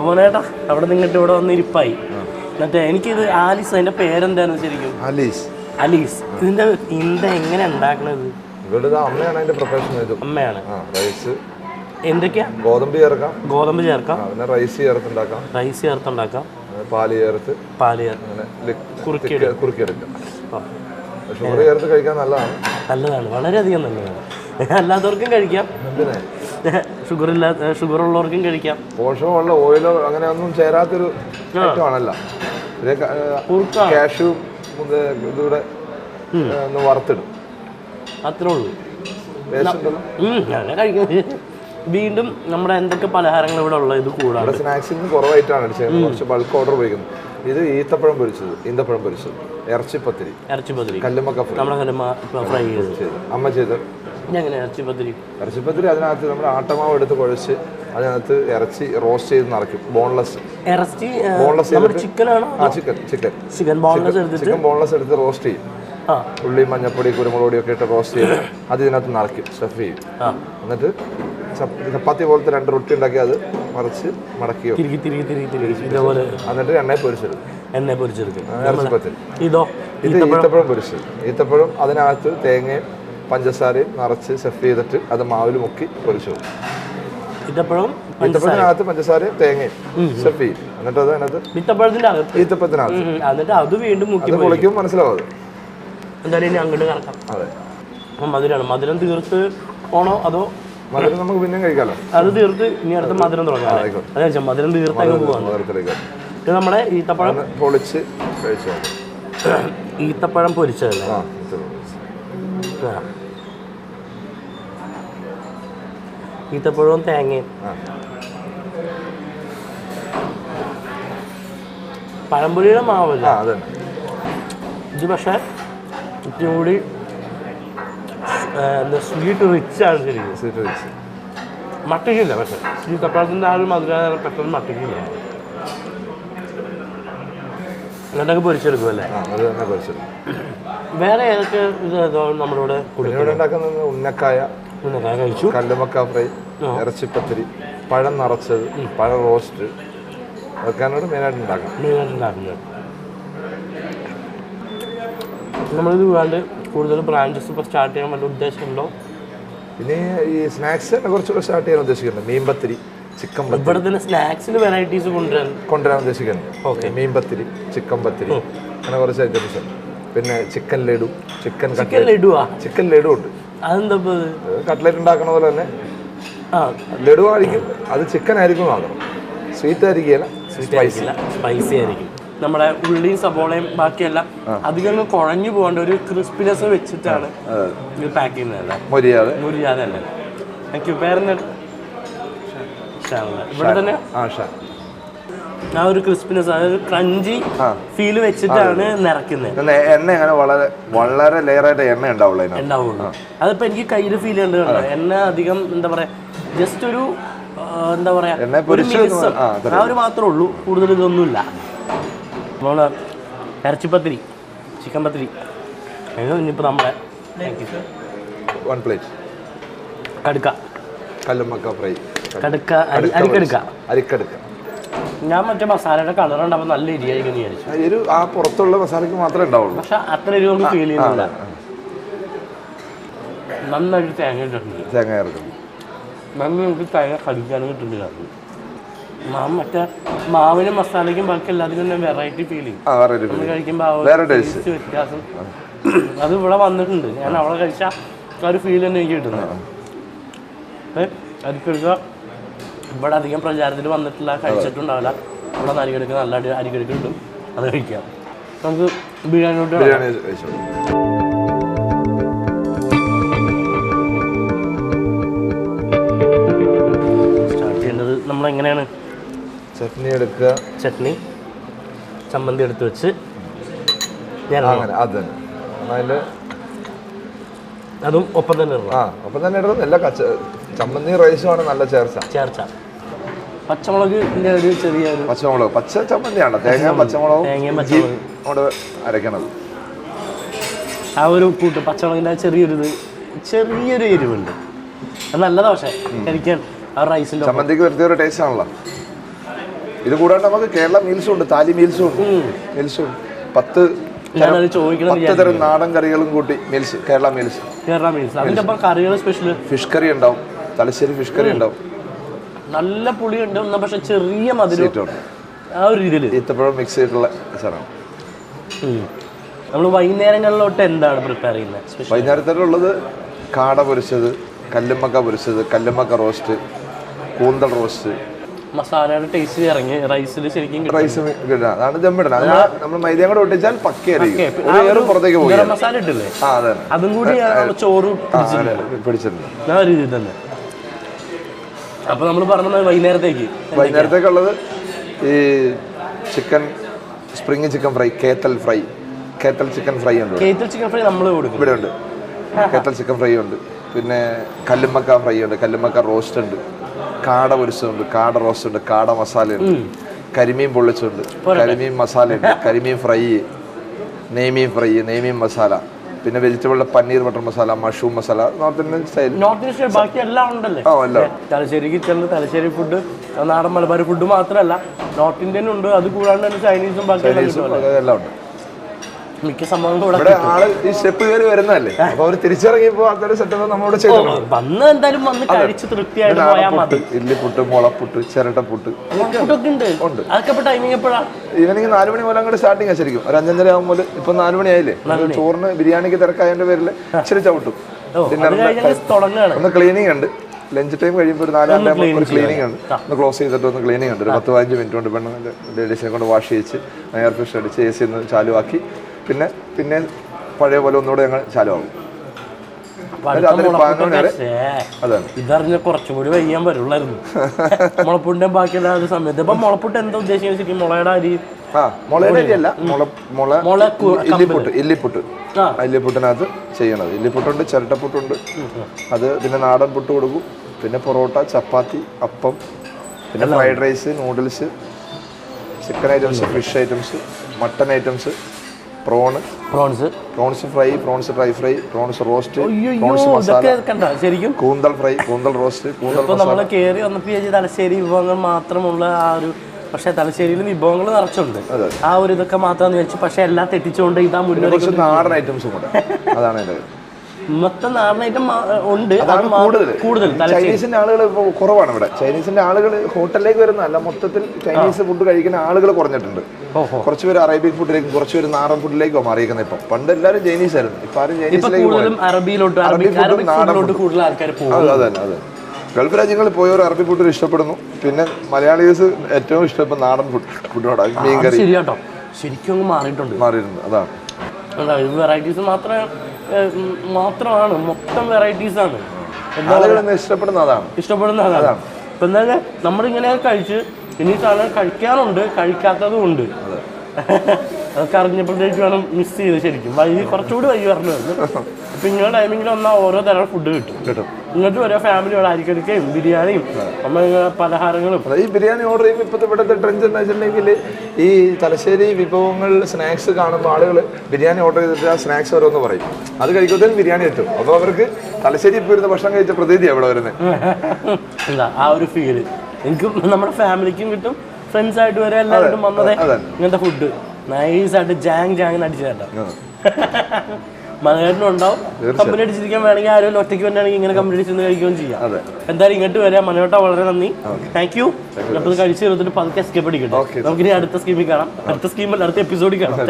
അപ്പോനേട്ടാ അവിടെ നിന്നിട്ട് ഇവിടെ വന്ന് ഇരിപ്പായി. എന്നിട്ട് എനിക്കിത് ആലീസ്, അതിന്റെ പേരെന്താന്ന് ശരിക്കും? അലീസ്. ഇതിന്റെ എങ്ങനെ ഉണ്ടാക്കണത്? അമ്മയാണ് അതിന്റെ പ്രൊഫഷൻ. അമ്മയാണ്. റൈസ് എന്തൊക്കെയാ? ഗോതമ്പ് ചേർക്കാം, റൈസ് ചേർത്തുണ്ടാക്കാം, പാല് ചേർത്ത് കുറുക്കിയെടുക്കാം. ഷുഗർ ചേർത്ത് കഴിക്കാൻ നല്ലതാണ്, വളരെയധികം നല്ലതാണ്. അല്ലാത്തവർക്കും കഴിക്കാം, ഷുഗർ ഉള്ളവർക്കും കഴിക്കാം. പോഷകമുള്ള ഓയിലോ അങ്ങനെ ഒന്നും ചേരാത്തൊരു ആണല്ലോ. കാഷ്യൂ ഇതൂടെ ഒന്ന് വറുത്തിടും, അത്രേ ഉള്ളൂ. വീണ്ടും നമ്മുടെ എന്തൊക്കെ പലഹാരങ്ങൾ ഇവിടെ ഉള്ളത് ഇത് കൂടാതെ സ്നാക്സിന് കുറവായിട്ടാണ് അടിച്ചത്. കുറച്ച് ബൾക്ക് ഓർഡർ ഉപയോഗിക്കുന്നത്. ഇത് ഈന്തപ്പഴം പൊരിച്ചത്, ഇറച്ചിപ്പത്തിരി, കല്ലുമ്മക്ക ഫ്രൈ ചെയ്ത് അമ്മ ചെയ്ത്. ഇറച്ചിപ്പത്തിരി അതിനകത്ത് നമ്മുടെ ആട്ടമാവ് എടുത്ത് കുഴച്ച് അതിനകത്ത് ഇറച്ചി റോസ്റ്റ് ചെയ്ത് നിറയ്ക്കും. ബോൺലെസ് ചിക്കൻ ബോൺലെസ് എടുത്ത് റോസ്റ്റ് ചെയ്യും. ഉള്ളി, മഞ്ഞപ്പൊടി, കുരുമുളക് പൊടിയൊക്കെ ഇട്ട് റോസ്റ്റ് ചെയ്ത് അത് ഇതിനകത്ത് നിറയ്ക്കും, സ്റ്റഫ് ചെയ്യും. എന്നിട്ട് ചപ്പാത്തി പോലത്തെ 2 റൊട്ടി ഉണ്ടാക്കി അത് മറിച്ച് മടക്കിയോ ഇതേപോലെ എന്നിട്ട് എണ്ണ പൊരിച്ചെടുക്കും. ഇറച്ചിപ്പത്തിരി. ഇത് ഈത്തപ്പഴം പൊരിച്ചത്. ഈത്തപ്പഴം അതിനകത്ത് തേങ്ങയും പഞ്ചസാരയും നിറച്ച് സ്റ്റഫ് ചെയ്തിട്ട് അത് മാവിൽ മുക്കി പൊരിച്ചു. ഈത്തപ്പഴത്തിനകത്ത് പഞ്ചസാരയും തേങ്ങയും സ്റ്റഫ് ചെയ്യും. എന്നിട്ട് അത് അതിനകത്ത് ഈത്തപ്പഴത്തിനകത്ത് അത് വീണ്ടും പൊളിക്കും. മനസ്സിലാവും. എന്തായാലും അങ്ങോട്ട് കറക്കാം. അതെ, മധുരം തീർത്ത് പോണോ അതോ മധുരം നമുക്ക് പിന്നെ കഴിക്കാമല്ലോ? അത് തീർത്ത് ഇനി അടുത്ത മധുരം തുടങ്ങാം. അതെ, മധുരം തീർത്തേക്ക് പോവാം. ഇത് നമ്മുടെ ഈത്തപ്പഴം പൊളിച്ച് കഴിച്ചു. ഈത്തപ്പഴം പൊരിച്ചതല്ലേ? ഈത്തപ്പഴവും തേങ്ങയും പഴംപൊരിയുടെ മാവല്ല ഇത്. പക്ഷെ ഇത്തിരി കൂടി സ്വീറ്റ് റിച്ച് ആണ് ശരിക്കും. മട്ടിക്കില്ല. പക്ഷെ ഈത്തപ്പഴത്തിൻ്റെ ആ ഒരു മധുരം പെട്ടെന്ന് മട്ടിക്കില്ല. എന്നിട്ടൊക്കെ പൊരിച്ചെടുക്കും അല്ലേ? വേറെ ഏതൊക്കെ നമ്മളിവിടെ ഉണ്ടാക്കുന്നത്? ഉന്നക്കായ കഴിച്ചു, കല്ലുമക്ക ഫ്രൈ, ഇറച്ചിപ്പത്തിരി, പഴം നിറച്ചത്, പഴം റോസ്റ്റ്, അതൊക്കെയാണ് മെയിനായിട്ട് ഉണ്ടാക്കുന്നത്. നമ്മളിത് കൂടാണ്ട് കൂടുതൽ ബ്രാഞ്ചസ് ഇപ്പോൾ സ്റ്റാർട്ട് ചെയ്യാൻ വല്ല ഉദ്ദേശമുണ്ടോ? പിന്നെ ഈ സ്നാക്സ് തന്നെ കുറച്ചുകൂടെ സ്റ്റാർട്ട് ചെയ്യാൻ ഉദ്ദേശിക്കുന്നുണ്ട്. മീൻപത്തിരി, ചിക്കൻ പത്തിരി. ഇവിടെ തന്നെ സ്നാക്സിന് വെറൈറ്റീസ് കൊണ്ടുവരാൻ ഉദ്ദേശിക്കുന്നുണ്ട്. ഓക്കെ, മീൻപത്തിരി, ചിക്കൻ പത്തിരി, അങ്ങനെ കുറച്ച് ഐറ്റംസ് ഉണ്ട്. പിന്നെ ചിക്കൻ ലഡു, ചിക്കൻ ലഡു ഉണ്ട്. അതെന്താ? കട്ട്ലറ്റ് ഉണ്ടാക്കണ പോലെ തന്നെ ലഡു ആയിരിക്കും. അത് ചിക്കൻ ആയിരിക്കും മാത്രം, സ്വീറ്റ് ആയിരിക്കില്ല, സ്പൈസി ആയിരിക്കും. നമ്മുടെ ഉള്ളിയും സബോളയും ബാക്കിയെല്ലാം അധികം കുഴഞ്ഞു പോകേണ്ട ഒരു ക്രിസ്പിനെസ് വെച്ചിട്ടാണ് ഇത് പാക്ക് ചെയ്യുന്നതല്ലേ? മുരിയാതെ അല്ലേ? Thank you. പേരെന്താ? ഇവിടെ തന്നെ ആ ഒരു ക്രിസ്പിനെസ്, അതൊരു ക്രഞ്ചി ഫീൽ വെച്ചിട്ടാണ് നിറയ്ക്കുന്നത്. എണ്ണ അങ്ങനെ വളരെ ലെയറായിട്ട് എണ്ണ ഉണ്ടാവുള്ളൂ. അതിപ്പോ എനിക്ക് കയ്യിൽ ഫീൽ ചെയ്യേണ്ടതുണ്ട്. എണ്ണ അധികം എന്താ പറയാ, ജസ്റ്റ് ഒരു എന്താ പറയാ ആ ഒരു മാത്രമേ ഉള്ളൂ, കൂടുതൽ ഇതൊന്നുമില്ല. നമ്മള് ഇറച്ചിപ്പത്തിരി, ചിക്കൻ പത്തിരി, ഇനിയിപ്പോൾ നമ്മളെ കടുക്ക, കല്ലുമ്മക്ക ഫ്രൈ, അരിക്കടുക്ക. ഞാൻ മറ്റേ മസാലയുടെ കളർ ഉണ്ടാവുമ്പോൾ നല്ല എരിയായിരിക്കും വിചാരിച്ചു. ആ പുറത്തുള്ള മസാലയ്ക്ക് മാത്രമേ ഉണ്ടാവുള്ളൂ. പക്ഷെ അത്ര എരിവ് നമുക്ക് ഫീൽ ചെയ്യുന്നില്ല. നന്നായിട്ട് തേങ്ങ ഇട്ടിട്ടുണ്ട്. നമുക്ക് തേങ്ങ കടിക്കാനും കിട്ടുന്നില്ല. മറ്റേ മാവിനും മസാലയ്ക്കും ബാക്കി എല്ലാത്തിനും തന്നെ വെറൈറ്റി ഫീൽ ചെയ്യും. നമ്മൾ കഴിക്കുമ്പോൾ വ്യത്യാസം അത് ഇവിടെ വന്നിട്ടുണ്ട്. ഞാൻ അവിടെ കഴിച്ച ആ ഒരു ഫീൽ തന്നെ എനിക്ക് കിട്ടുന്നത്. അരിക്കടുക്ക ഇവിടെ അധികം പ്രചാരത്തിൽ വന്നിട്ടില്ല, കഴിച്ചിട്ടുണ്ടാവില്ല. ഇവിടെ അരിക്കടുക്ക നല്ല അരിക്കടുക്ക കിട്ടും, അത് കഴിക്കാം. നമുക്ക് ബിരിയാണിയോട്ട് സ്റ്റാർട്ട് ചെയ്യേണ്ടത് നമ്മളെങ്ങനെയാണ്? ചട്നി എടുക്കുക, ചമ്മന്തി എടുത്ത് വെച്ച് അതും ഒപ്പം തന്നെ ഇടണം. എല്ലാ ചമ്മന്തി റൈസുമാണ് നല്ല ചേർച്ച. പച്ചമുളക് ചെറിയൊരു പച്ച ചമ്മന്തിയാണ്. തേങ്ങയും പച്ചമുളകും അരക്കണത്. ആ ഒരു കൂട്ട് പച്ചമുളകിൻ്റെ ചെറിയൊരു എരിവുണ്ട്. അത് നല്ലതാ. പക്ഷേ കഴിക്കാൻ ആ റൈസിൻ്റെ ചമ്മന്തിക്ക് വെറുതെ ഒരു ടേസ്റ്റ് ആണല്ലോ. ഇത് കൂടാണ്ട് നമുക്ക് കേരള മീൽസും ഉണ്ട്, താലി മീൽസും ഉണ്ട്. 10 തരം നാടൻ കറികളും കൂട്ടി meals, Kerala meals. Special fish curry ഉണ്ടാവും, തലശ്ശേരി ഫിഷ് കറി ഉണ്ടാവും. നല്ല പുളിയുണ്ട്, പക്ഷെ ചെറിയ മധുരം ആ ഒരു രീതിയിൽ ഈത്തപ്പഴം മിക്സ് ചെയ്തിട്ടുള്ള സാധനം. നമ്മൾ വൈകുന്നേരങ്ങളിലോട്ട് എന്താണ് പ്രിപ്പയർ ചെയ്യുന്നത്? വൈകുന്നേരത്തിലുള്ളത് കാട പൊരിച്ചത്, കല്ലുമ്മക്ക പൊരിച്ചത്, കല്ലുമ്മക്ക റോസ്റ്റ്, കൂന്തൽ റോസ്റ്റ്. മസാലയുടെ ടേസ്റ്റ് ഇറങ്ങി റൈസിൽ ശരിക്കും റൈസ് അതാണ് ദമ്മിടണം. നമ്മൾ മൈദയും കൂടെ ഒട്ടിച്ചാൽ പക്കയായിരിക്കും, പുറത്തേക്ക് പോയി മസാല ഇട്ടില്ലേ അതും കൂടി ചോറ് പിടിച്ചിട്ടുണ്ട് ആ രീതിയിൽ തന്നെ. അപ്പൊ നമ്മൾ പറഞ്ഞത് വൈകുന്നേരത്തേക്കുള്ളത് ഈ ചിക്കൻ, സ്പ്രിംഗ് ചിക്കൻ ഫ്രൈ, കേത്തൽ ചിക്കൻ ഫ്രൈ ഉണ്ട്. ചിക്കൻ ഫ്രൈ നമ്മൾ ഇവിടെ ഉണ്ട്. കേത്തൽ ചിക്കൻ ഫ്രൈ ഉണ്ട്. പിന്നെ കല്ലുമ്മക്ക ഫ്രൈ ഉണ്ട്, കല്ലുമ്മക്ക റോസ്റ്റ് ഉണ്ട്, കാട പൊരിച്ചതുണ്ട്, കാട റോസ്റ്റ് ഉണ്ട്, കാട മസാല ഉണ്ട്, കരിമീൻ പൊള്ളിച്ചുണ്ട്, കരിമീൻ മസാല ഉണ്ട്, കരിമീൻ ഫ്രൈ, നെയ്മീൻ ഫ്രൈ, നെയ്മീൻ മസാല, പിന്നെ വെജിറ്റബിളിലെ paneer butter masala, mushroom masala, north Indian style. ബാക്കി എല്ലാം ഉണ്ടല്ലേ? തലശ്ശേരി കിച്ചണിൽ തലശ്ശേരി ഫുഡ്, നാടൻ മലബാർ ഫുഡ് മാത്രമല്ല നോർത്ത് ഇന്ത്യൻ ഉണ്ട്. അത് കൂടാണ്ട് തന്നെ ചൈനീസും ബാക്കി എല്ലാം ഉണ്ട്. മിക്ക സംഭവങ്ങളും ഇവിടെ ആള് ഈ സ്റ്റെപ്പ് കയറി വരുന്നതല്ലേ, അപ്പൊ അവര് തിരിച്ചിറങ്ങിയപ്പോ അതൊരു സെറ്റപ്പ് നമ്മളോട് ചെയ്തു. എന്തായാലും വന്ന് കഴിച്ച് തൃപ്തിയായിട്ട് പോയാൽ മതി. ഇല്ലിപ്പുട്ട്, മുളപ്പുട്ട്, ചിരട്ടപ്പുട്ട് ഉണ്ട്. അതൊക്കെ ടൈമിംഗ് എപ്പോഴാണ്? ഈവനിങ് 4 മണി മുതൽ അങ്ങോട്ട് സ്റ്റാർട്ടിങ് ശരിക്കും. ഒരു 5:30 ആകുമ്പോൾ ഇപ്പൊ 4 മണി ആയില്ലേ, ചോറിന് ബിരിയാണിക്ക് തിരക്കായതിന്റെ പേരിൽ ഇച്ചിരി ചവിട്ടും. ഒന്ന് ക്ലീനിങ് ഉണ്ട്, ലഞ്ച് ടൈം കഴിയുമ്പോൾ ഒരു 4:30 ഒരു ക്ലീനിങ് ഉണ്ട്. ഒന്ന് ക്ലോസ് ചെയ്തിട്ട് ഒന്ന് ക്ലീനിങ് ഉണ്ട്. ഒരു 10-15 മിനിറ്റ് കൊണ്ട് പെണ്ണ് ലേഡീസിനെ കൊണ്ട് വാഷ് ചെയ്യിച്ച് എയർ ഫ്രഷ് അടിച്ച് AC ഒന്ന് ചാലുവാക്കി പിന്നെ പഴയ പോലെ ഒന്നുകൂടെ ഞങ്ങൾ ചാലുവാകും. ഇതറിഞ്ഞ കുറച്ചുകൂടി വയ്യാൻ വരുള്ളായിരുന്നു മുളപ്പുണ്ടിന്റെ ബാക്കിയുള്ള ഒരു സമയത്ത്. ഇപ്പൊ മുളപ്പുട്ട് എന്താ ഉദ്ദേശിക്കുന്നത്? മുളയുടെ അരി? മുളയുടെ അരിയല്ല, ഇല്ലിപ്പുട്ടിനകത്ത് ചെയ്യണത്. ഇല്ലിപ്പുട്ടുണ്ട്, ചിരട്ടപ്പുട്ടുണ്ട്, അത് പിന്നെ നാടൻ പുട്ട് കൊടുക്കും, പിന്നെ പൊറോട്ട, ചപ്പാത്തി, അപ്പം, പിന്നെ fried rice, noodles, chicken items, fish items, mutton items, prawns fry, prawns dry fry, prawns roast, prawns masala, ശരിക്കും കൂന്തൽ ഫ്രൈ, കൂന്തൽ റോസ്റ്റ്, കൂന്തൽ നമ്മൾ കയറി വന്നപ്പോൾ തലശ്ശേരി വിഭവങ്ങൾ മാത്രമുള്ള ആ ഒരു, പക്ഷെ തലശ്ശേരിയിൽ വിഭവങ്ങൾ നിറച്ചുണ്ട്. ആ ഒരു ഇതൊക്കെ മാത്രം വെച്ച് പക്ഷെ എല്ലാം തെറ്റിച്ചുകൊണ്ട് ഇതാ മുന്നോട്ട് നാടൻ ഐറ്റംസും കൂടെ. അതാണ് മൊത്തം നാടൻ ഐറ്റം ഉണ്ട്. കൂടുതൽ ചൈനീസിന്റെ ആളുകൾ ഇപ്പോൾ കുറവാണ് ഇവിടെ. ചൈനീസിന്റെ ആളുകൾ ഹോട്ടലിലേക്ക് വരുന്നതല്ല, മൊത്തത്തിൽ ചൈനീസ് ഫുഡ് കഴിക്കുന്ന ആളുകൾ കുറഞ്ഞിട്ടുണ്ട്. കുറച്ചുപേര് അറേബ്യൻ ഫുഡിലേക്കും കുറച്ചുപേര് നാടൻ ഫുഡിലേക്കോ മാറിയിരിക്കുന്നത്. ഇപ്പം പണ്ട് എല്ലാവരും ചൈനീസ് ആയിരുന്നു, ഇപ്പൊ ആരും ചൈനീസിലേക്ക് അറബിയിലോട്ട് അതെ. ഗൾഫ് രാജ്യങ്ങളിൽ പോയവർ അറബി ഫുഡ് ഇഷ്ടപ്പെടുന്നു. പിന്നെ മലയാളീസ് ഏറ്റവും ഇഷ്ടപ്പെട്ട നാടൻ ഫുഡിനോടാണ് മീൻ കറി. ശരിക്കും മാറിയിട്ടുണ്ട്. അതാണ് വെറൈറ്റീസ് മാത്രമാണ്, മൊത്തം വെറൈറ്റീസ് ആണ് ഇഷ്ടപ്പെടുന്ന അതാണ്. ഇപ്പൊ എന്തായാലും നമ്മളിങ്ങനെ കഴിച്ച് ഇനി സാധനം കഴിക്കാനുണ്ട്, കഴിക്കാത്തതും ഉണ്ട്. അതൊക്കെ അറിഞ്ഞപ്പോഴത്തേക്ക് വേണം മിസ് ചെയ്ത് ശരിക്കും. കുറച്ചുകൂടി വൈകി പറഞ്ഞു വരുന്നു. ഇപ്പൊ ഇങ്ങനെ ടൈമിങ്ങിൽ വന്നാൽ ഓരോ തരം ഫുഡ് കിട്ടും. ഇങ്ങോട്ട് ഓരോ ഫാമിലിയോട് അരിക്കടിക്കയും ബിരിയാണിയും നമ്മളിങ്ങനെ പലഹാരങ്ങളും. ഈ ബിരിയാണി ഓർഡർ ചെയ്യുമ്പോൾ ഇപ്പോഴത്തെ ഇവിടുത്തെ ട്രെൻഡ് എന്താ വെച്ചിട്ടുണ്ടെങ്കിൽ ഈ തലശ്ശേരി വിഭവങ്ങൾ സ്നാക്സ് കാണുമ്പോൾ ആളുകൾ ബിരിയാണി ഓർഡർ ചെയ്തിട്ട് ആ സ്നാക്സ് ഓരോന്ന് പറയും. അത് കഴിക്കുമ്പോഴത്തേക്കും ബിരിയാണി എത്തും. അപ്പോൾ അവർക്ക് തലശ്ശേരി ഇപ്പോൾ ഇരുന്ന് ഭക്ഷണം കഴിച്ച പ്രതീതി എവിടെ വരുന്നത് എന്താ ആ ഒരു ഫീല് എനിക്കും നമ്മുടെ ഫാമിലിക്കും കിട്ടും. ഫ്രണ്ട്സ് ആയിട്ട് വരെ എല്ലാവരും വന്നത് ഇങ്ങനത്തെ ഫുഡ് നൈസായിട്ട് ജാങ് അടിച്ചു കേട്ടോ. മലയാളിനും ഉണ്ടാവും. കമ്പനി അടിച്ചിരിക്കാൻ വേണമെങ്കിൽ ആരും ഒറ്റയ്ക്ക് വേണമെങ്കിൽ ഇങ്ങനെ കമ്പനി അടിച്ച് കഴിക്കുകയും ചെയ്യാം. എന്തായാലും ഇങ്ങോട്ട് വരാം. മനോട്ട വളരെ നന്ദി, താങ്ക് യു. അപ്പോൾ കഴിച്ച് തീർത്തിട്ട് പതുക്കെ സ്കിപ്പ് അടിക്കട്ടെ. നമുക്കിനി അടുത്ത സ്കീമിൽ കാണാം. അടുത്ത എപ്പിസോഡിൽ കാണാം.